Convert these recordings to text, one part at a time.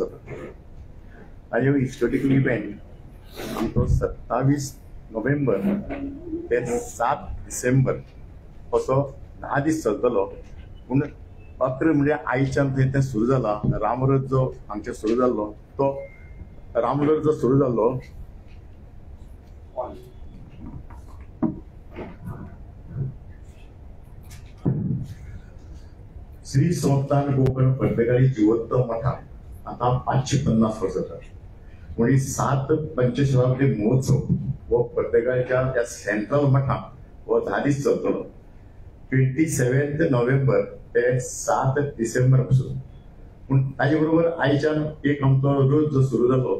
आणि हो historical event आमचो 27 नोव्हेंबर ते 7 डिसेंबर असो 10 दीस चलतलो. पूण अकरा म्हणजे आयच्यान थंय तें सुरू जाला. रामरथ जो हांगचे सुरू जाल्लो तो रामरथ जो सुरू जाल्लो श्री संस्थान गोकर्ण पर्तगाळी जिवोत्तम मठात आता 550 वर्ष जातात. म्हणजे 7 पंचशिलाब्दी महोत्सव हो पर्तगाळच्या त्या सेंट्रल मठात हो 10 दीस चलतलो. 27 नोव्हेंबर ते 7 डिसेंबर पासून. पूण ताजे बरोबर आयच्यान एक आमचो रथ जो सुरू जालो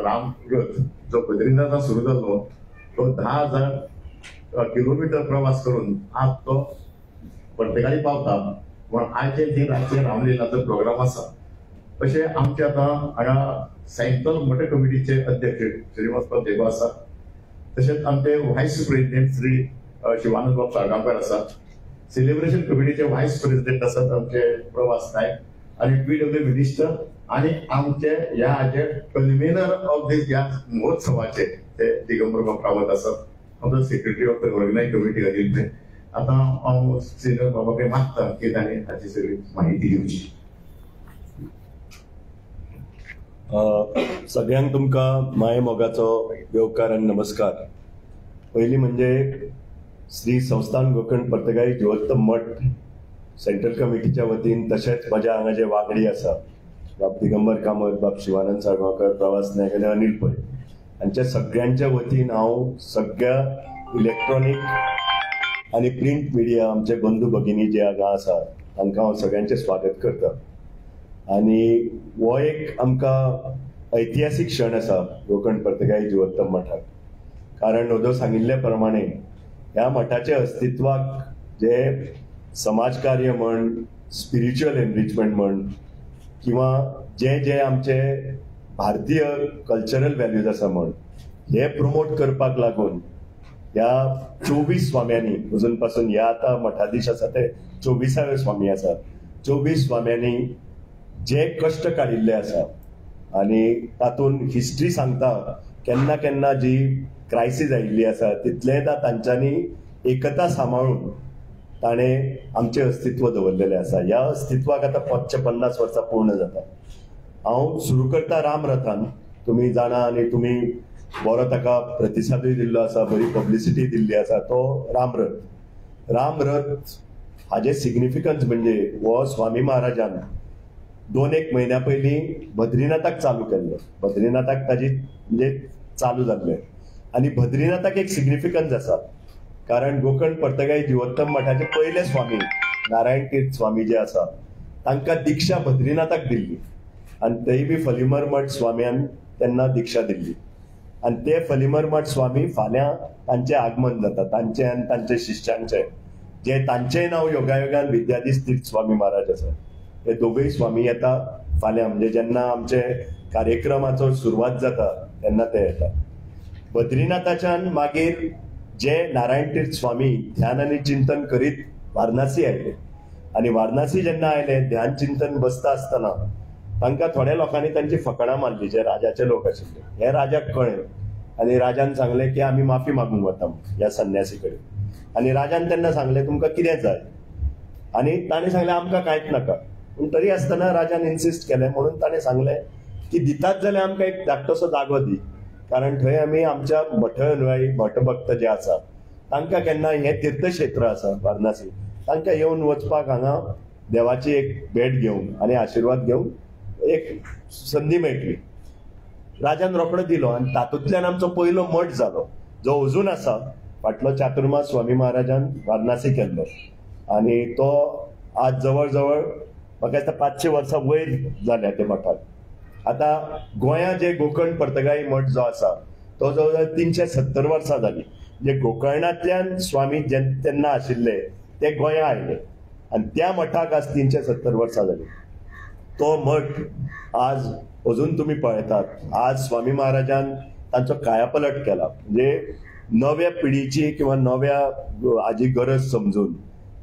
राम रथ जो बद्रीनाथात सुरू जाल्लो तो 10,000 किलोमीटर प्रवास करून आज तो पर्तगाळी पावता. पण आयचे दिन रातचे रामलीलाचो प्रोग्राम आसा. अशें आमचे आतां हांगा सेंट्रल मठ कमिटीचे अध्यक्ष श्रीनिवास देवा आसा. तशेंच आमचे व्हायस प्रेसिडेंट श्री शिवानंद बाब साळगांवकर आसा. सेलिब्रेशन कमिटीचे व्हायस प्रेसिडेंट आसात आमचे प्रवास नायक आणि PW मिनिस्टर आणि आमचे ह्या हाचे कन्व्हेनर ऑफ दीस ह्या महोत्सवाचे ते दिगंबर बाब रावत आसात. आमचो secretary of the organise committee घालिल्ले. आता हांव श्रीनिवास बाबाकडे मागता की ताणें हाची सगळी माहिती दिवची. सगळ्यांक तुमकां माये मोगाचो वेवकार आनी नमस्कार. पयलीं म्हणजे श्री संस्थान गोकर्ण पर्तगाळी जिवोत्तम मठ सेंट्रल कमिटीच्या वतीन तशेंच म्हाज्या हांगा जे वांगडी आसा बाब दिगंबर कामत, बाब शिवानंद साळगांवकर, प्रवास नायक आनी अनिल पै हांच्या सगळ्यांच्या वतीन हांव सगळ्या इलेक्ट्रॉनिक आणि प्रिंट मिडिया आमचे बंधू भगिनी जे हांगा आसा तांकां हांव सगळ्यांचे स्वागत करता. आणि हो एक आमकां ऐतिहासीक क्षण आसा गोकर्ण पर्तगाळी जिवोत्तम मठाक. कारण ओदो सांगिल्ले प्रमाणे ह्या मठाच्या अस्तित्वाक जे समाजकार्य म्हण, स्पिरिच्युअल एनरिचमेंट म्हण किंवा जे जे आमचे भारतीय कल्चरल व्हॅल्यूज आसा म्हण हे प्रमोट करपाक लागून ह्या 24 स्वाम्यांनी अजून पासून ह्या आता मठाधीश आसा ते 24वे स्वामी आसात. 24 स्वाम्यांनी जे कष्ट काडिल्ले आसा आणि तातूंत हिस्ट्री सांगता केन्ना केन्ना जी क्रायसीस आयिल्ली आसा तितलेंदा तांच्यांनी एकता सांबाळून ताणें आमचें अस्तित्व दवरलेलें आसा. ह्या अस्तित्वाक आतां 550 वर्सां पूर्ण जाता. हांव सुरू करता रामरथान. तुम्ही जाणा आणि तुम्ही बरो ताका प्रतिसादूय दिल्लो आसा, बरी पब्लिसिटी दिल्ली आसा. तो रामरथ हाजे सिग्निफिकन्स म्हणजे हो स्वामी महाराजान 2-1 म्हयन्या पयलीं बद्रीनाथाक चालू केल्लो. बद्रीनाथाक ताजी म्हणजे चालू जाल्लें. आनी बद्रीनाथाक एक सिग्निफिकन्स आसा कारण गोकर्ण पर्तगाळी जिवोत्तम मठाचे पयले स्वामी नारायण तीर्थ स्वामी जे आसा तांकां दिक्षा बद्रीनाथाक दिल्ली आनी थंय बी फलीमर मठ स्वाम्यान तेन्ना दिक्षा दिल्ली. आणि ते फलीमर मठ स्वामी फाल्यां तांचें आगमन जाता, तांचें आनी तांच्या शिश्यांचें, जे तांचेंय नांव योगायोगान विद्याधीश तीर्थ स्वामी महाराज आसा. हे दोगूय स्वामी येता फाल्यां, म्हणजे जेन्ना आमचे कार्यक्रमाचो सुरवात जाता तेन्ना ते येता. बद्रीनाथाच्यान मागीर जे नारायण तीर्थ स्वामी ध्यान आनी चिंतन करीत वारणासी आयले आनी वारणासी जेन्ना आयले ध्यान चिंतन बसता आसतना तांकां थोड्या लोकांनी तांची फकाणां मारली जे राजाचे लोक आशिल्ले. हे राजाक कळ्ळें आनी राजान सांगलें की आमी माफी मागूंक वता ह्या संन्यासी कडेन. आनी राजान तेन्ना सांगलें तुमकां कितें जाय, आनी ताणें सांगलें आमकां कांयच नाका. पूण तरी आसतना राजान इन्सिस्ट केलें म्हणून ताणें सांगलें की दितात जाल्यार आमकां एक धाकटोसो जागो दी, कारण थंय आमी आमच्या मठ अनुयायी भटभक्त जे आसा तांकां केन्ना हे तीर्थक्षेत्र आसा वारणासी तांकां येवन वचपाक हांगा देवाची एक भेट घेवंक आनी आशिर्वाद घेवंक एक संदी मेळटली. राजान रोखडो दिलो आनी तातूंतल्यान आमचो पयलो मठ जालो जो अजून आसा. फाटलो चातुर्मास स्वामी महाराजान वारणासी केल्लो आनी तो आज जवळ जवळ म्हाका दिसता 500 वर्सां वयर जाल्या ते मठाक. आता गोंया जे गोकर्ण पर्तगाळी मठ जो आसा तो जवळ 370 वर्सां जाली. म्हणजे गोकर्णांतल्यान स्वामी तेन्ना आशिल्ले ते गोंया आयले आनी त्या मठाक आज 370 वर्सां जाली. तो मठ आज अजून तुम्ही पळयतात. आज स्वामी महाराजान तांचो कायापलट केला, म्हणजे नव्या पिढीची किंवा नव्या हाजी गरज समजून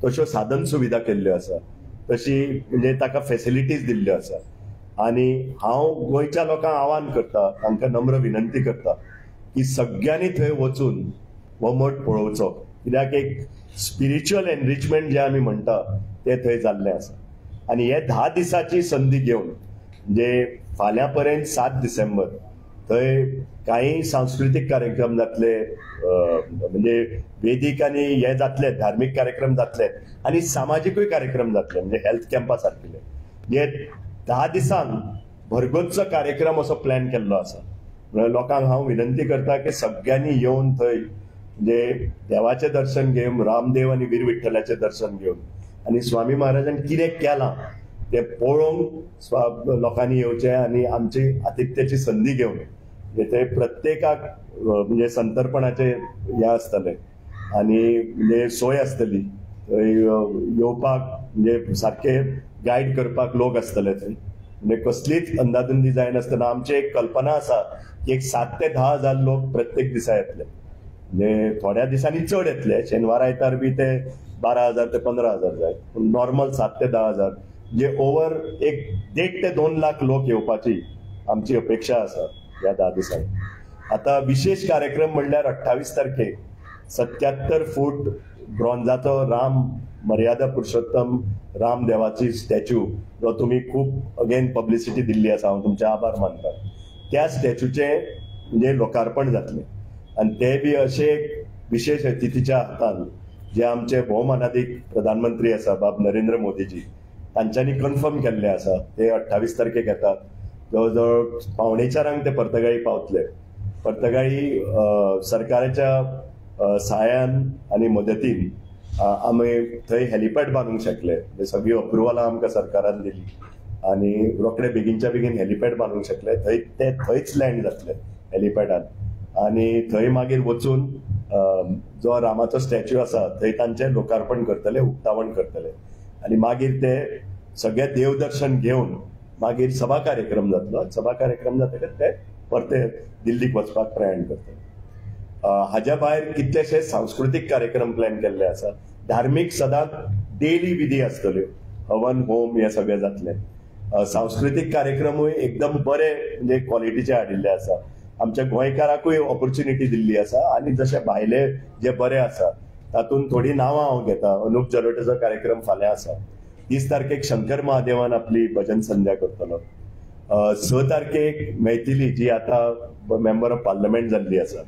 तश्यो साधन सुविधा केल्ल्यो आसा, तशी म्हणजे ताका फॅसिलिटीज दिल्ल्यो आसा. आणि हांव गोंयच्या लोकांक आव्हान करता, तांकां नम्र विनंती करता की सगळ्यांनी थंय वचून हो मठ पळोवचो, कित्याक एक स्पिरिच्युअल एनरिचमेंट जे आमी म्हणटा ते थंय जाल्लें आसा. आनी हे 10 दिसाची संदी घेवन म्हणजे फाल्यां पर्यंत 7 डिसेंबर थंय काही सांस्कृतिक कार्यक्रम जातले, म्हणजे वेदीक आनी हे जातले, धार्मीक कार्यक्रम जातले आनी सामाजिकूय कार्यक्रम जातले, म्हणजे हेल्थ कॅम्पा सारकिले. हे 10 दिसांक भरगच्च कार्यक्रम असो प्लॅन केल्लो आसा. लोकांक हांव विनंती करता की सगळ्यांनी येवन थंय म्हणजे देवाचें दर्शन घेवन, रामदेव आनी वीर विठ्ठलाचें दर्शन घेवन आनी स्वामी महाराजांनी कितें केलां ते पळोवंक लोकांनी येवचें आनी आमची आतिथ्याची संदी घेवन थंय प्रत्येकाक म्हणजे संतर्पणाचे हे आसतले आनी म्हणजे सोय आसतली. थंय येवपाक म्हणजे सारखे गायड करपाक लोक आसतले थंय, म्हणजे कसलीच अंदाधुंदी जायनासतना आमची एक कल्पना आसा की एक 7 ते 10 हजार लोक प्रत्येक दिसा येतले. म्हणजे थोड्या दिसांनी चड येतले, शेनवार आयतार बी ते 12,000 ते 15,000 जाय, पूण नॉर्मल 7 ते 10 हजार म्हणजे ओव्हर एक 1.5 ते 2 लाख लोक येवपाची आमची अपेक्षा आसा ह्या 10 दिसांनी. आता विशेष कार्यक्रम म्हणल्यार 28 तारखेक 77 फूट ब्रॉन्झाचो राम मर्यादा पुरुषोत्तम राम देवाची स्टॅच्यू, जो तुम्ही खूप अगेन पब्लिसिटी दिल्ली आसा, हांव तुमचे आभार मानता. त्या स्टॅच्यूचे म्हणजे लोकार्पण जातले आनी ते बी अशे एक विशेष अतिथीच्या हातान जे आमचे भोवमानादीक प्रधानमंत्री आसा बाब नरेंद्र मोदीजी, तांच्यांनी कन्फर्म केल्ले आसा. ते 28 तारखेक येतात. जवळजवळ 3:45 ते पर्तगाळी पावतले. पर्तगाळी सरकाराच्या सहाय्यान आनी मदतीन आमी थंय हेलिपॅड बांदूंक शकले. सगळी अप्रुवलां आमकां सरकारान दिली आनी रोखडे बेगीनच्या बेगीन हेलिपॅड बांदूंक शकले. थंय ते थंयच लँड जातले हेलिपॅडान आनी थंय मागीर वचून जो रामाचो स्टॅच्यू आसा थंय तांचे लोकार्पण करतले, उक्तावण करतले आनी मागीर ते सगळे देवदर्शन घेवन मागीर सभा कार्यक्रम जातलो. सभा कार्यक्रम जातकच ते परते दिल्लीक वचपाक प्रयाण करतले. हाज्या भायर कितलेशे सांस्कृतीक कार्यक्रम प्लॅन केल्ले आसा. धार्मीक सदांच डेली विधी आसतल्यो, हवन होम हे सगळे जातले. सांस्कृतीक कार्यक्रमूय एकदम बरे म्हणजे क्वॉलिटीचे हाडिल्ले आसा. आमच्या गोंयकाराकूय ऑपॉर्च्युनिटी दिल्ली आसा आनी जशे भायले जे बरे आसा तातूंत थोडी नांवां हांव घेता. अनूप जलोटेचो कार्यक्रम फाल्यां आसा. 30 तारखेक शंकर महादेवान आपली भजन संध्या करतलो. 6 तारखेक मैथिली जी आता मेंबर ऑफ पार्लमेंट जाल्ली आसा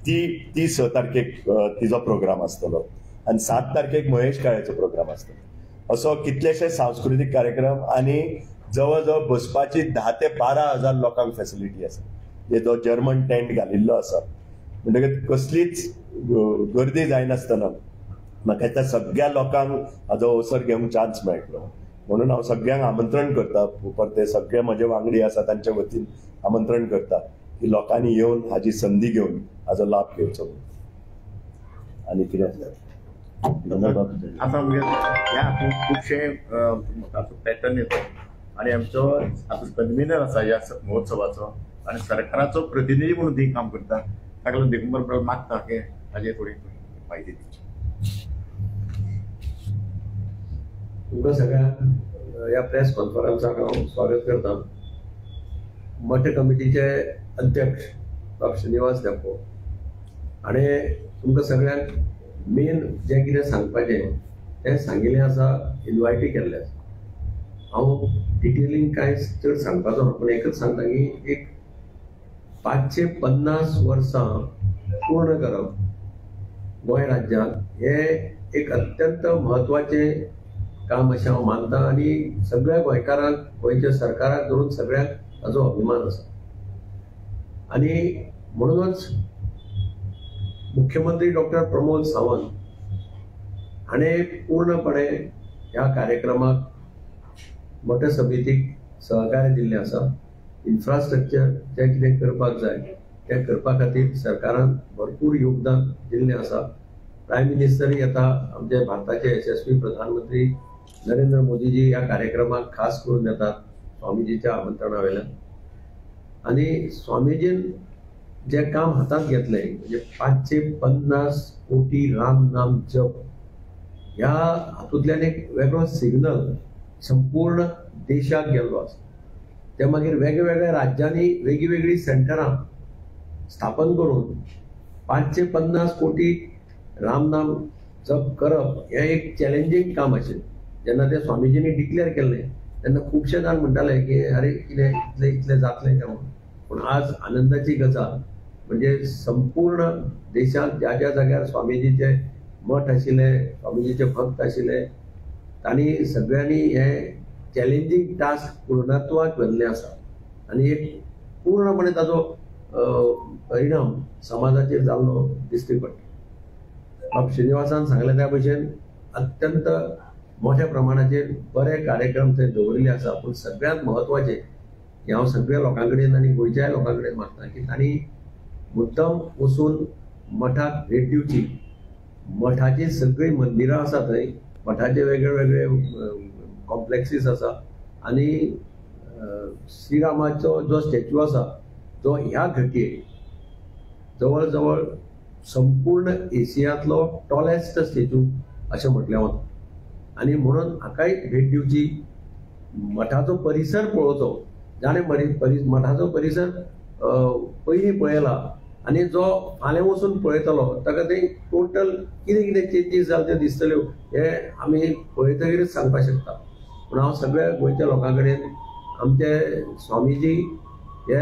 ती 6 तारखेक तिचो प्रोग्राम आसतलो आनी 7 तारखेक महेश काळेचो प्रोग्राम आसतलो. असो कितलेशे सांस्कृतीक कार्यक्रम आनी जवळ बसपाची 10 ते 12 हजार लोकांक फॅसिलिटी आसा. जो जर्मन टेंट घालिल्लो आसा म्हणटकीर कसलीच गर्दी जायनासतना म्हाका त्या सगळ्या लोकांक हाजो अवसर घेवंक चान्स मेळटलो. म्हणून हांव सगळ्यांक आमंत्रण करता, परते सगळे म्हजे वांगडी आसा तांच्या वतीन आमंत्रण करता की लोकांनी येवन हाची संदी घेवन हाजो लाभ घेवचो. आनी कितें आता ह्या हातूंत खुबशे पॅटर्न येतो आनी आमचो आता कन्व्हिनर आसा ह्या महोत्सवाचो आनी सरकाराचो प्रतिनिधी म्हणून ती काम करता. ताका लागून देखून मागता की हाजे थोडी म्हायती दिवची. तुमकां सगळ्यांक ह्या प्रेस कॉन्फरन्साक हांव स्वागत करता. मठ कमिटीचे अध्यक्ष डॉ. श्रीनिवास देपो हाणें तुमकां सगळ्यांक मेन जें कितें सांगपाचें तें सांगिल्लें आसा, इन्वायटी केल्लें आसा. हांव डिटेलीन कांय चड सांगपाचो ना, पूण एकच सांगता की एक 550 वर्सां पूर्ण करप गोंय राज्याक हे एक अत्यंत म्हत्वाचें काम अशें हांव मानता आनी सगळ्या गोंयकारांक, गोंयच्या सरकाराक धरून सगळ्यांक ताचो अभिमान आसा. आनी म्हणूनच मुख्यमंत्री डॉक्टर प्रमोद सावंत हाणें पूर्णपणे ह्या कार्यक्रमाक मठ समितीक सहकार्य दिल्लें आसा. इन्फ्रास्ट्रक्चर जें कितें करपाक जाय तें करपा खातीर सरकारान भरपूर योगदान दिल्लें आसा. प्रायम मिनिस्टरूय येता, आमचे भारताचे यशस्वी प्रधानमंत्री नरेंद्र मोदीजी ह्या कार्यक्रमाक खास करून येतात स्वामीजीच्या आमंत्रणा वेल्यान. आनी स्वामीजीन जे काम हातांत घेतलें म्हणजे 550 कोटी राम नाम जप, ह्या हातूंतल्यान एक वेगळो सिग्नल संपूर्ण देशाक गेल्लो आसा. ते मागीर वेगवेगळ्या राज्यांनी वेगळी सेंटरां स्थापन करून 550 कोटी रामनाम जप करप हें एक चॅलेंजींग काम आशिल्लें. जेन्ना ते स्वामीजींनी डिक्लेअर केल्लें तेन्ना खुबशे जाण म्हणटाले की अरे कितें इतलें जातलें काय म्हणून. पूण आज आनंदाची गजाल म्हणजे संपूर्ण देशांत ज्या ज्या जाग्यार स्वामीजीचे मठ आशिल्ले, स्वामीजीचे भक्त आशिल्ले, तांणी सगळ्यांनी हे चॅलेंजींग टास्क पूर्णत्वाक व्हेल्लें आसा आनी एक पूर्णपणे ताजो परिणाम समाजाचेर जाल्लो दिश्टी पडटा. बाब श्रीनिवासान सांगले त्या भशेन अत्यंत मोठ्या प्रमाणाचेर बरे कार्यक्रम थंय दवरिल्ले आसा. पूण सगळ्यांत महत्वाचे की हांव सगळ्या लोकां कडेन आनी गोंयच्या लोकां कडेन मागता की तांणी मुद्दम वचून मठाक भेट दिवची. मठाची सगळी मंदिरां आसा थंय, मठाचे वेगळे कॉम्प्लेक्सीस आसा आनी श्रीरामाचो जो स्टॅच्यू आसा तो ह्या घटयेक जवळ जवळ संपूर्ण एशियांतलो टॉलेस्ट स्टॅच्यू अशें म्हटलें वता. आनी म्हणून हाकाय भेट दिवची, मठाचो परिसर पळोवचो. जाणें मठाचो परिसर पयलीं पळयला आनी जो फाल्यां वचून पळयतलो ताका ते टोटल कितें कितें चेंजीस जाले ते दिसतल्यो हे आमी पळयतकीरच सांगपाक शकता. पूण हांव सगळ्या गोंयच्या लोकां कडेन आमचे स्वामीजी हे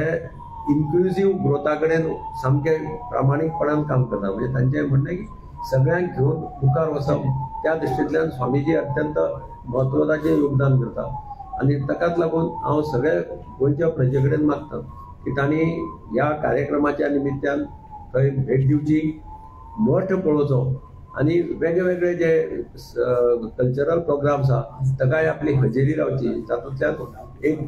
इन्क्लुझिव्ह ग्रोथा कडेन सामके प्रामाणीकपणान काम करता. म्हणजे तांचें म्हणणें की सगळ्यांक घेवन मुखार वचप, त्या दृश्टींतल्यान स्वामीजी अत्यंत म्हत्वाचें योगदान करता. आनी ताकाच लागून हांव सगळ्या गोंयच्या प्रजे कडेन मागता की तांणी ह्या कार्यक्रमाच्या निमित्यान थंय भेट दिवची, मठ पळोवचो आनी वेगळे जे कल्चरल प्रोग्राम्स आसा ताकाय आपली हजेरी लावची. तातूंतल्यान एक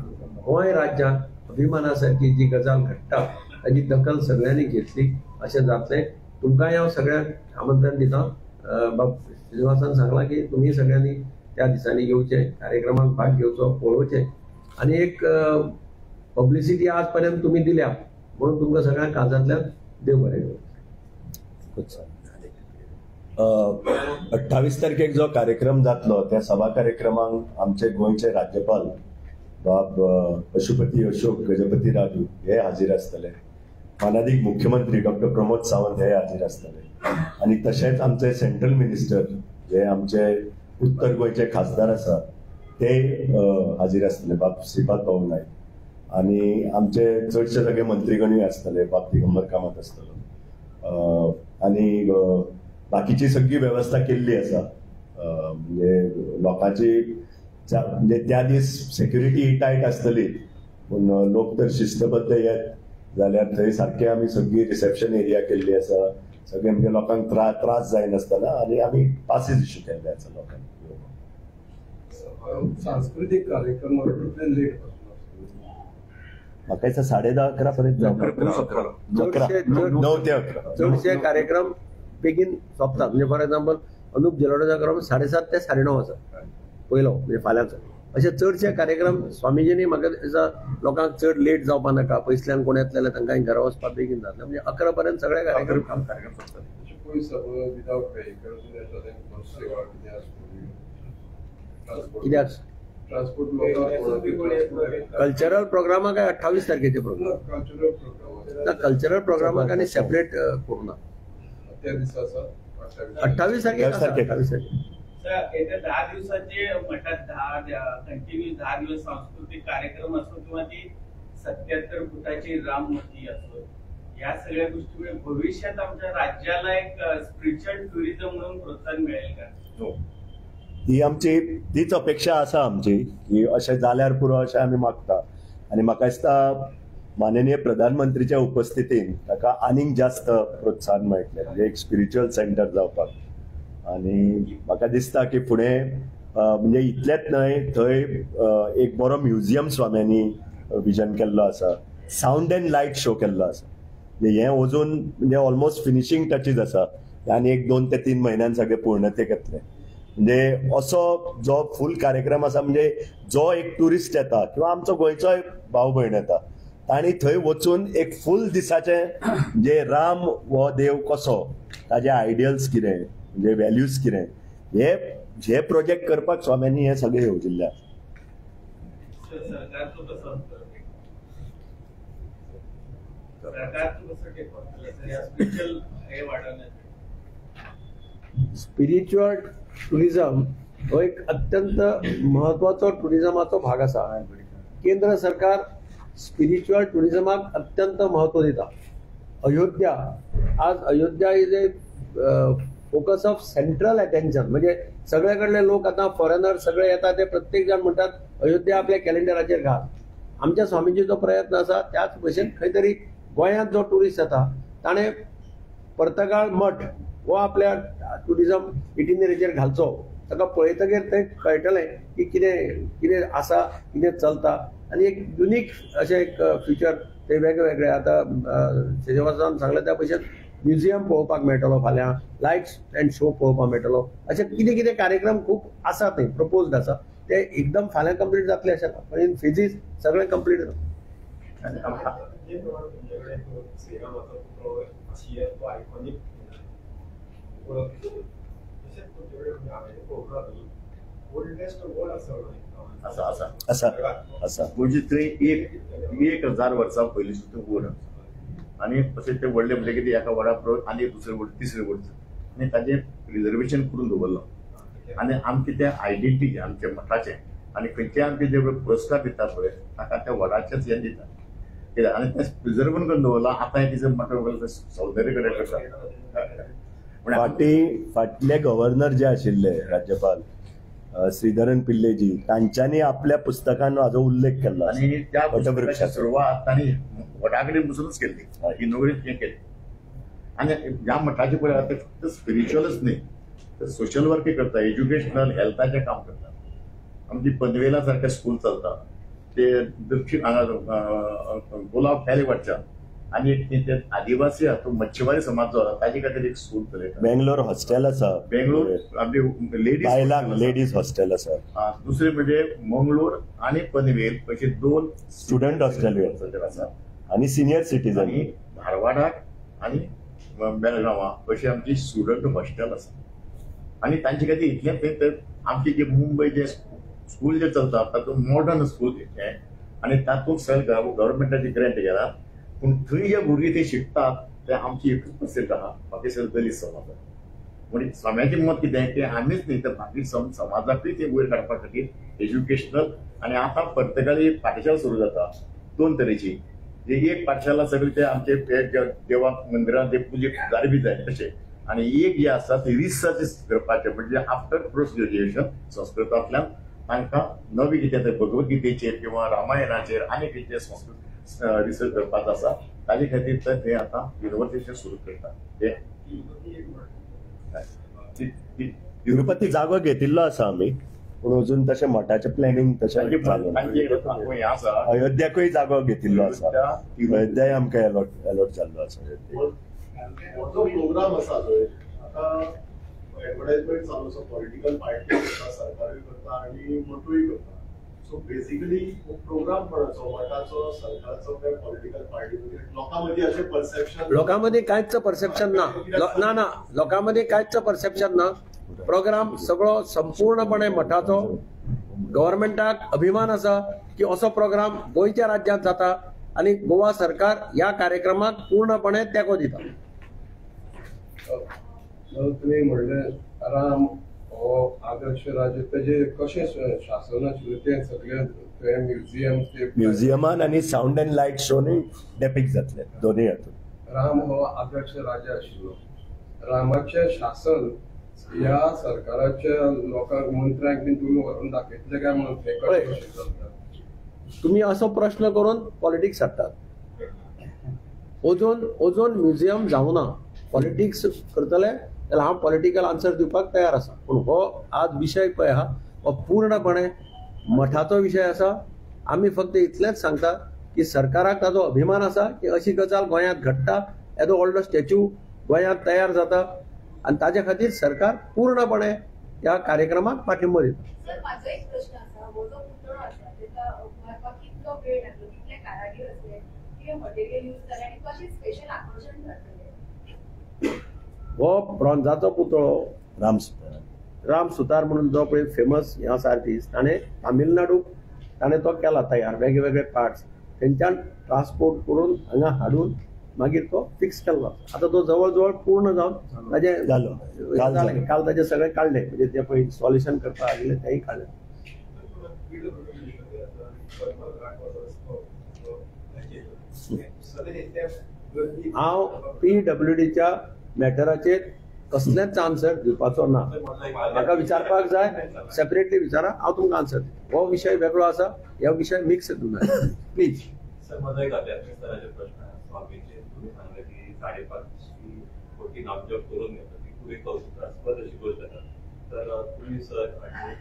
गोंय राज्यांत अभिमानासारखी जी गजाल घडटा ताची दखल सगळ्यांनी घेतली अशें जातलें. तुमकांय हांव सगळ्यांक आमंत्रण दिता. बाब श्रीनिवासान सांगलां की तुमी सगळ्यांनी त्या दिसांनी येवचें, कार्यक्रमाक भाग घेवचो, पळोवचें आनी एक पब्लिसिटी आज पर्यंत तुमी दिल्या म्हणून तुमकां सगळ्यांक काळजांतल्यान देव बरें करूं. 28 तारखेक जो कार्यक्रम जातलो त्या सभा कार्यक्रमाक आमचे गोंयचे राज्यपाल बाब पशुपती अशोक गजपती राजू हे हाजीर आसतले. मानादीक मुख्यमंत्री डॉक्टर प्रमोद सावंत हे हाजीर आसतले आनी तशेंच आमचे सेंट्रल मिनिस्टर जे आमचे उत्तर गोंयचे खासदार आसा ते हाजीर आसतले, बाब श्रीपाद भाऊ नायक आनी आमचे चडशे सगळे मंत्रीगणूय आसतले, बाब दिगंबर कामत आसतलो आनी बाकीची सगळी वेवस्था केल्ली आसा. म्हणजे लोकांची म्हणजे त्या दीस सेक्युरिटी टायट आसतली पूण लोक तर शिस्तबद्ध येत जाल्यार थंय सारके आमी सगळी रिसेप्शन एरिया केल्ली आसा. सगळे म्हणजे लोकांक त्रास जायनासतना आनी आमी पासीस इश्यू केल्ले आसा लोकांक. सांस्कृतिक कार्यक्रम म्हाका दिसता 10:30-11 पर्यंत 9 ते 11 चडशे कार्यक्रम बेगीन सोंपतात. म्हणजे फॉर एक्झाम्पल अनुप जलोटाचा कार्यक्रम 7:30 ते 9:30 आसा पयलो, म्हणजे फाल्यांचो. अशे चडशे कार्यक्रम स्वामीजींनी म्हाका दिसता लोकांक चड लेट जावपा नाका, पयसल्यान कोण येतले जाल्यार तांकां घरा वचपाक बेगीन जातलें. म्हणजे 11 पर्यंत सगळे कार्यक्रम सोंपतात. कित्याक कल्चरल प्रोग्रामाक 28 तारखेचे प्रोग्राम, कल्चरल प्रोग्रामाक आनी सेपरेट करूं ना. 28 तारखेक येत्या 10 दिवसाचे मठात कंटिन्यू 10 दिवस सांस्कृतिक कार्यक्रम असो किंवा ती 77 फुटाची राममूर्ती असो, या सगळ्या गोष्टीमुळे भविष्यात आमच्या राज्याला एक स्पिरिच्युअल टुरिझम म्हणून प्रोत्साहन मिळेल का? ही आमची तीच अपेक्षा आसा आमची की अशें जाल्यार पुरो अशें आमी मागता. आनी म्हाका दिसता माननीय प्रधानमंत्रीच्या उपस्थितीन ताका आनीक जास्त प्रोत्साहन मेळटलें, म्हणजे एक स्पिरिच्युअल सेंटर जावपाक. आनी म्हाका दिसता की फुडें म्हणजे इतलेंच न्हय, थंय एक बरो म्युझियम स्वाम्यांनी विजन केल्लो आसा, सावंड एंड लायट शो केल्लो आसा. म्हणजे हें अजून म्हणजे ऑलमोस्ट फिनिशिंग टचीस आसा आनी एक 2 ते 3 म्हयन्यान सगळें पूर्णतेक येतलें. म्हणजे असो जो फूल कार्यक्रम आसा, म्हणजे जो एक ट्युरिस्ट येता किंवा आमचो गोंयचोय भाव भयण येता तांणी थंय वचून एक फूल दिसाचें म्हणजे राम हो देव कसो, ताजे आयडियल्स कितें, म्हणजे व्हॅल्यूज कितें, हे प्रोजेक्ट करपाक स्वाम्यांनी हे सगळे येवजिल्ले आसा. सरकारचं कसं टेक होतं या स्पेशल हे वाढवण्यासाठी? स्पिरिच्युअल टुरिझम हो एक अत्यंत महत्वाचो टुरिझमाचो भाग असा. केंद्र सरकार स्पिरिच्युअल टुरिझमाक अत्यंत महत्व दिता. अयोध्या आज Ayodhya is a focus of central attention. म्हणजे सगळ्याकडले लोक आता फॉरेनर सगळे येतात ते प्रत्येक जण म्हणतात अयोध्या आपल्या कॅलेंडराचेर घाल. आमच्या स्वामीजीचो प्रयत्न असा त्याच भशेन खंय तरी गोंयांत जो टुरिस्ट येता ताणें पर्तगाळ मठ हो आपल्या टुरिझम इटिनरीचेर घालचो. ताका पळयतकीर थंय कळटलें की कितें कितें आसा कितें चलता आनी एक युनीक अशें एक फिचर ते वेगवेगळे. आतां श्रीनिवासान सांगलें त्या भशेन म्युझियम पळोवपाक मेळटलो फाल्यां, लायट्स अँड शो पळोवपाक मेळटलो. अशें कितें कितें कार्यक्रम खूब आसा थंय प्रपोज्ड आसा. ते एकदम फाल्यां कंप्लीट जातले अशें ना, पण इन फेजीस सगळें कंप्लीट जाता. आणि आमकां आसा आसा आसा आसा म्हणजे थंय 1000 वर्सां पयलीं सुद्दां वड आसा. आनी तशें ते व्हडले म्हणजे कितें एका वडा परस आनी दुसरे व्हड तिसरे व्हड आनी ताजें प्रिजर्वेशन करून दवरलां. आनी आमचे ते आयडेंटिटी आमचे मठाचे आनी खंयचे आमचे जे पुरस्कार दितात पळय ताका त्या वडाचेच हे दितात. कित्याक आनी तें प्रिजर्व करून दवरलां. आतां तिचें मठ सौंदर्य कडेन करता. फाटले गव्हर्नर जे आशिल्ले राज्यपाल श्रीधरन पिल्लेजी तांच्यांनी आपल्या पुस्तकान हाजो उल्लेख केल्लो आनी त्या पुस्तकाची वटवृक्षाचो. सुरवात तांणी वडा कडेन बसूनच केल्ली. इनोग्रेट हें केलें. आनी ह्या मठाचे पळय आतां फक्त स्पिरिच्युअलच न्ही तर सोशल वर्कय करता, एज्युकेशनल हेल्थाचें काम करता. आमची पनवेला सारकें स्कूल चलता ते दक्षिण हांगा गुलाब पॅलेवाडच्या आनी एक ते आदिवासी आहा तो मच्छीमारी समाज जो आसा ताजे खातीर एक स्कूल चलयता. बेंगलोर हॉस्टेल आसा, बेंगलोर आमची लेडीज हॉस्टेल आसा. दुसरे म्हणजे मंगळूर आणि पनवेल अशे 2 स्टुडंट हॉस्टेल आसा. आणि सिनियर सिटीजन. आणि धारवाडाक आणि बेळगांवां अशी आमची स्टुडंट हॉस्टेल आसा. आणि तांचे खातीर इतलें ते आमचे जे मुंबय जे स्कूल जे चलता तातूंत मॉडर्न स्कूल हे आनी तातूंत सगळे गव्हर्मेंटाची ग्रँट गेला. पूण थंय जे भुरगे ते शिकतात ते आमची 1% आहा, बाकी सगळे दलीत समाज. म्हणजे स्वाम्याचें मत कितें की आमीच न्ही तर बाकी समाजाकूय ते वयर काडपा खातीर एज्युकेशनल. आनी आतां प्रत्येकाली पाठशाला सुरू जाता 2 तरेची. एक पाठशाला सगळे ते आमचे देवा मंदिरांत ते पुजेक जाय जाय तशें. आनी एक जे आसा ते रिसर्च करपाचें म्हणजे आफ्टर पोस्ट ग्रॅज्युएशन संस्कृतांतल्यान तांकां नवी कितें तें भगवद्गीतेचेर किंवा रामायणाचेर आनी कितें संस्कृत रिसर्च करपाचो आसा ताजे खातीर ते आतां युनिव्हर्सिटी सुरू करतात. तिरुपती जागो घेतिल्लो आसा आमी पूण अजून तशें मठाचें प्लॅनिंग तशें हे आसा अयोध्याकूय जागो घेतिल्लो आसा. अयोध्याय आमकां अलॉट जाल्लो आसा. जो प्रोग्राम असा आता ऍडव्हर्टाइजमेंट चालू आसा, पॉलिटिकल पार्टी करता, सरकारूय करता आणि मठूय करता. सो बेसिकली प्रोग्राम कोणाचो, मठाचो, सरकारचो काय पॉलिटिकल पार्टी? लोकांमध्ये असे परसेप्शन, लोकांमध्ये कांयच परसेप्शन ना. लोकांमध्ये कांयच परसेप्शन ना. प्रोग्राम सगळो संपूर्णपणे मठाचो. गव्हर्मेंटाक अभिमान आसा की असो प्रोग्राम गोंयच्या राज्यांत जाता आणि गोवा सरकार ह्या कार्यक्रमाक पूर्णपणे तेंको दिता. तुम्ही म्हणले राम हो आदर्श राज्य तेजे कशें शासन आशिल्लें तें सगळें म्युझियमान आणि साऊंड अँड लायट शोनी डेपिक्ट जातले दोनूय हातून. राम हो आदर्श राजा आशिल्लो. रामाचें शासन ह्या सरकाराच्या लोकांक मंत्र्यांक बी तुम्ही व्हरून दाखयतले काय म्हणून ते कशें चलता? तुम्ही असो प्रश्न करून पॉलिटिक्स हाडटात. अजून म्युझियम जावना. पॉलिटिक्स करतले जाल्यार हांव पॉलिटिकल आन्सर दिवपाक तयार आसा. पूण हो आज विशय पळय आहा हो पूर्णपणे मठाचो विशय आसा. आमी फक्त इतलेंच सांगता की सरकाराक ताचो अभिमान आसा की अशी गजाल गोंयांत घडटा. येदो व्हडलो स्टॅच्यू गोंयांत तयार जाता आणि ताचे खातीर सरकार पूर्णपणे ह्या कार्यक्रमाक पाठिंबो दिता. सर, माझा एक प्रश्न असा, हो जो पुतळो आसा तेका उभारपाक कितलो वेळ लागलो, कितले कारागीर असले, कितें मटेरियल यूज जालें आनी कशें स्पेशल आकर्षण जातलें? हो ब्रॉन्झाचो पुतळो राम सुतार म्हणून जो पळय फेमस हे आसा आर्टिस्ट ताणें तामिळनाडूक ताणें तो केला तयार. वेगवेगळे पार्ट्स थंयच्यान ट्रान्सपोर्ट करून हांगा हाडून मागीर तो फिक्स केल्लो. आता तो जवळ जवळ पूर्ण जावन ताजे जालो. काल जालो. काल ताजे सगळे काढले, म्हणजे ते पळय सॉल्युशन करपा आशिल्ले तेही काढले. हांव PWDच्या मॅटराचेर कसलेच आन्सर दिवपाचो ना. म्हाका विचारपाक जाय सेपरेटली विचारा, हांव तुमकां आन्सर दिता. हो विशय वेगळो आसा, ह्या विशय मिक्स करूं प्लीज. सर, माझा एक आध्यात्मिक स्तराचे प्रश्न आहे. स्वामींचे तुम्ही सांगले की 5.5 कोटी नामजप करून घेतात, ती पुरी कौतुकास्पद अशी गोष्ट आहे. तर तुम्ही सर आणि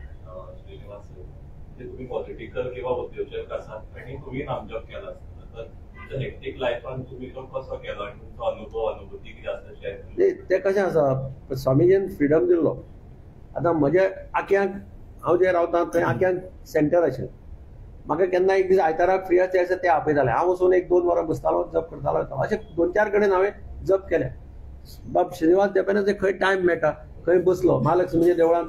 श्रीनिवास सर, म्हणजे तुम्ही पॉलिटिकल किंवा उद्योजक आसात आणि तुम्ही नामजप केला असता, तर तुमच्या हेक्टिक लायफान तुम्ही तो कसो केलो आणि तुमचो अनुभूती कितें आसा शेअर केली? ते कशें आसा, स्वामीजीन फ्रिडम दिल्लो. आतां म्हज्या आख्यांक हांव जे रावता थंय आख्यांक सेंटर आशिल्लें. म्हाका केन्ना एक दीस आयताराक फ्री आसता ते आपयताले. हांव वचून 1-2 वरां बसतालो, जप करतालो. अशें 2-4 कडेन हांवें जप केले. बाब श्रीनिवास देपेनाचे खंय टायम मेळटा खंय बसलो. महालक्ष्मीच्या देवळांत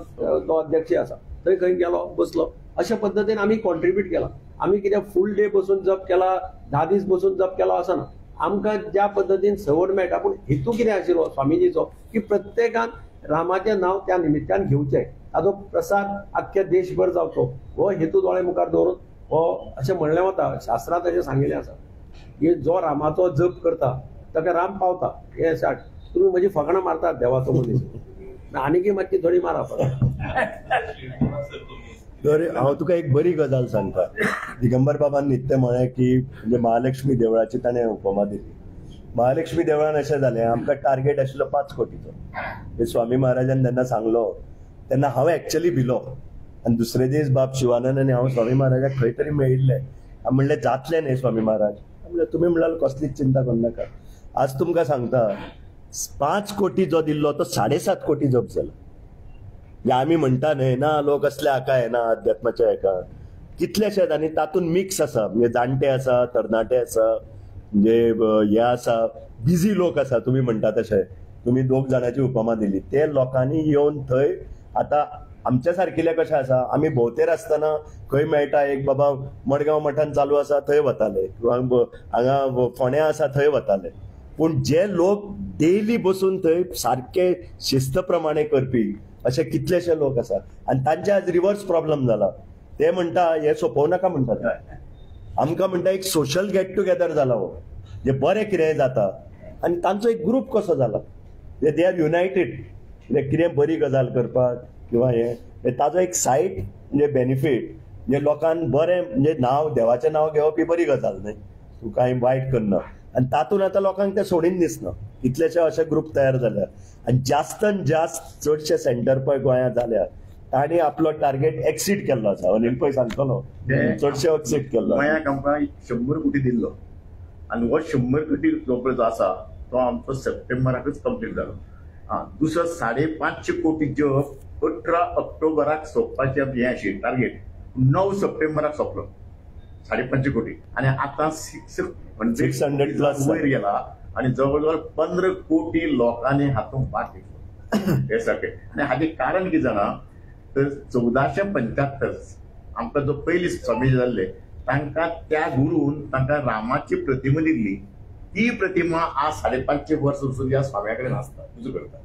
तो अध्यक्ष आसा, थंय खंय गेलो बसलो. अशा पद्दतीन आमी कॉन्ट्रिब्यूट केला. आमी कितें फूल डे बसून जप केला, 10 दीस बसून जप केलो असं ना. आमकां ज्या पद्दतीन संवड मेळटा, पूण हेतू कितें आशिल्लो स्वामीजीचो की प्रत्येकान रामाचें नांव त्या निमित्यान घेवचें, ताजो प्रसार आख्ख्या देशभर जावचो, हो हेतू दोळे मुखार दवरून हो अशें म्हणलें वता. शास्त्रांत अशें सांगिल्लें आसा की जो रामाचो जप करता ताका राम पावता. हे साठ तुम्ही म्हजी फकाणां मारतात देवाचो मनीस, आनीकय मातशी थोडी मारा. तर हांव तुका एक बरी गजाल सांगता. दिगंबर बाबान नित्य म्हळें की म्हणजे महालक्ष्मी देवळाची ताणें उपमा दिली. महालक्ष्मी देवळान अशें जालें, आमकां टार्गेट आशिल्लो 5 कोटीचो. हे स्वामी महाराजान तेन्ना सांगलो तेन्ना हांव एक्चुअली भिलो. आनी दुसरे दीस बाब शिवानंद आनी हांव स्वामी महाराजाक खंय तरी मेळिल्ले. हांव म्हणलें जातलें न्ही स्वामी महाराज. म्हणलें तुमी म्हणल्यार कसलीच चिंता करनाका. आज तुमकां सांगता 5 कोटी जो दिल्लो तो 7.5 कोटी जप जाला. आमी म्हणटा न्हय ना लोक असले हाका येना अध्यात्माच्या हेका, कितलेशेच आनी तातूंत मिक्स आसा. म्हणजे जाणटे आसा, तरणाटे आसा, म्हणजे हे आसा, बिजी लोक आसा. तुम्ही म्हणटा तशें तुम्ही 2 जाणांची उपमा दिली. ते लोकांनी येवन थंय आतां आमच्या सारकिले कशें आसा, आमी भोंवतेर आसतना खंय मेळटा एक बाबा मडगांव मठान चालू आसा थंय वताले, हांगा फोण्या आसा थंय वताले. पूण जे लोक डेली बसून थंय सारखे शिस्त प्रमाणे करपी असे कितलेशे लोक आसा. आनी तांचे आज रिवर्स प्रॉब्लेम जाला. ते म्हणटा हे सोंपोव नाका म्हणटा. आमकां म्हणटा एक सोशल गेट टुगेदर जाला हो, जे बरें कितें जाता. आनी तांचो एक ग्रूप कसो जाला, दे आर युनायटेड कितें बरी गजाल करपाक किंवा हे ताजो एक सायड म्हणजे बेनिफीट. म्हणजे लोकांक बरें म्हणजे नांव देवाचें नांव घेवप ही बरी गजाल न्हय, तूं कांय वायट करना. आनी तातूंत आतां लोकांक तें सोडीन दिसना. कितलेशे अशे ग्रूप तयार जाल्यात. आनी जास्तान जास्त चडशे सेंटर पळय गोंयांत जाल्यात तांणी आपलो टार्गेट एक्सीड केल्लो आसा. अनिल पळय सांगतलो चडशे एक्सीड केल्लो. गोंयाक आमकां 100 कोटी दिल्लो आनी हो 100 कोटी जो आसा तो आमचो सप्टेंबराकच कंप्लीट जालो. दुसरो 5.5 कोटी जप 18 ऑक्टोबराक सोंपपाचें हें आशिल्लें टार्गेट. 9 सप्टेंबराक सोंपलो 5.5 कोटी. आनी आतां 600+ वयर गेला आनी जवळ जवळ 15 कोटी लोकांनी हातूंत भाग घेतलो हे सारकें. आनी हाचें कारण कितें जाणा, तर 1475 आमकां जो पयली स्वामीजी जाल्ले तांकां त्या गुरून तांकां रामाची प्रतिमा दिल्ली. ती प्रतिमा आज 550 वर्सां सुद्दां ह्या स्वाम्या कडेन आसता, पुजा करता.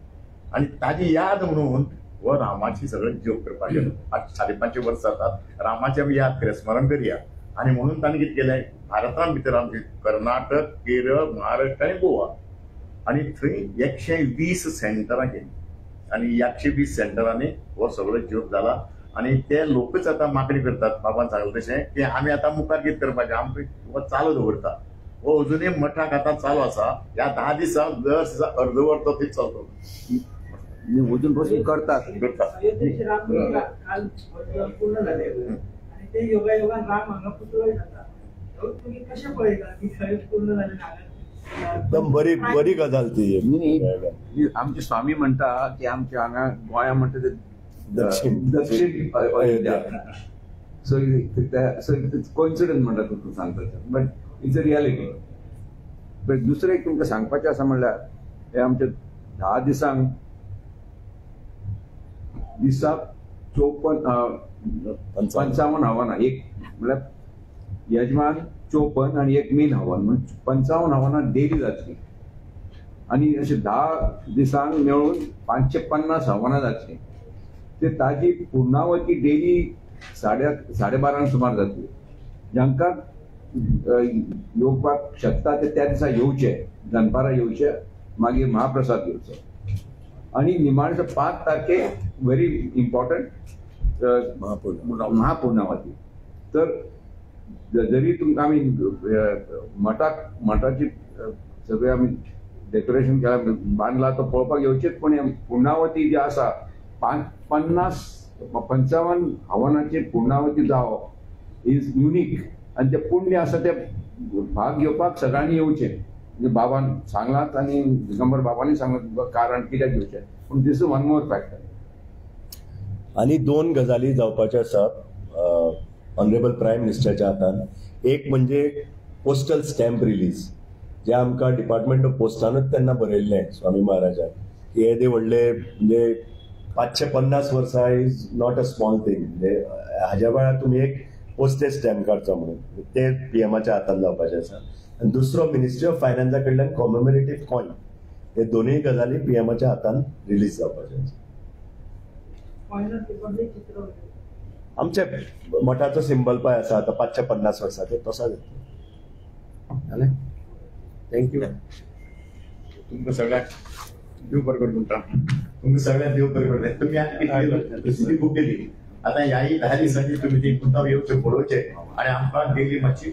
आनी ताजी याद म्हणून हो रामाची सगळें जप करपाक गेलो. 550 वर्सां जातात रामाची आमी याद करूया, स्मरण करुया. आनी म्हणून तांणी कितें केलें, भारतां भितर आमचे कर्नाटक, केरळ, महाराष्ट्र आनी गोवा आनी थंय 120 सेंटरां केली. आनी 120 सेंटरांनी हो सगळो जप जाला. आनी ते लोकच आतां मागणी करतात बाबान सांगलें तशें की आमी आतां मुखार कितें करपाचें, आमकां हो चालू दवरता. हो अजुनूय मठाक आतां चालू आसा. ह्या 10 दिसांक दर दिसा अर्दवर तो थंय चलतो. वचून बसून करतात. पूर्ण झाले आणि ते योगायोगान राम हांगा पुतळोय जाता. तुम्ही कशें पळयता की थंय पूर्ण जालें? एकदम बरी गजाल ती. आमचे स्वामी म्हणटा की आमच्या हांगा गोंया म्हणटा ते दक्षिण अयोध्या. सो कोइन्सिडन्स म्हणटा तूं सांगता, but it's a reality. But दुसरें एक तुमकां सांगपाचें आसा म्हणल्यार हे आमचे 10 दिसांक 55 हवाना. एक म्हणल्यार यजमान 54 आणि एक मेन हवन म्हणजे 55 हवनां डेली जातली आणि अशे 10 दिसांक मेळून 550 हवनां जातली ते ताजी पूर्णावती डेली 12:30 सुमार जातली जांकां येवपाक शकता ते त्या दिसा येवचे दनपारां येवचे मागीर महाप्रसाद घेवचो आणि निमाणेच्या 5 तारखेक व्हेरी इम्पॉर्टंट महापूर्णावती तर जरी तुमकां आमी मठाची सगळे आमी डेकोरेशन केला बांदला तो पळोवपाक येवचेच पण पूर्णावती जी आसा 55 हवनाची पूर्णावती जावप इज युनिक आणि ते पुण्य आसा ते भाग घेवपाक सगळ्यांनी येवचे म्हणजे बाबान सांगलात आणि दिगंबर बाबांनी सांगलां कारण कित्याक घेवचें पूण दिस इज वन मोर फॅक्टर आणि 2 गजाली जावपाच्यो आसात ऑनरेबल प्रायम मिनिस्टराच्या हातान एक म्हणजे पोस्टल स्टॅम्प रिलीज जे आमकां डिपार्टमेंट ऑफ पोस्टानूच तेन्ना बरयल्लें स्वामी महाराजान की येदे व्हडले म्हणजे 550 वर्सां is not a small thing म्हणजे हाज्या वेळार तुमी एक पोस्टेज स्टॅम्प काडचो म्हणून ते पीएमाच्या हातान जावपाचें आसा आनी दुसरो मिनिस्ट्री ऑफ फायनान्सा कडल्यान कॉमेमोरेटीव कॉइन हे दोनूय गजाली पीएमाच्या हातान रिलीज जावपाचे आसा आमचे मठाचो सिंबल पळय आसा आतां 550 वर्सांचो तसो जालें थँक्यू तुमकां सगळ्यांक देव बरें करूं म्हणटा तुमकां सगळ्यांक देव बरें करूं तुमी आतां बूक केली आता ह्याही 10 दिसांनी तुम्ही ते पुन्हा येवचे पळोवचे आणि आमकां डेली मातशी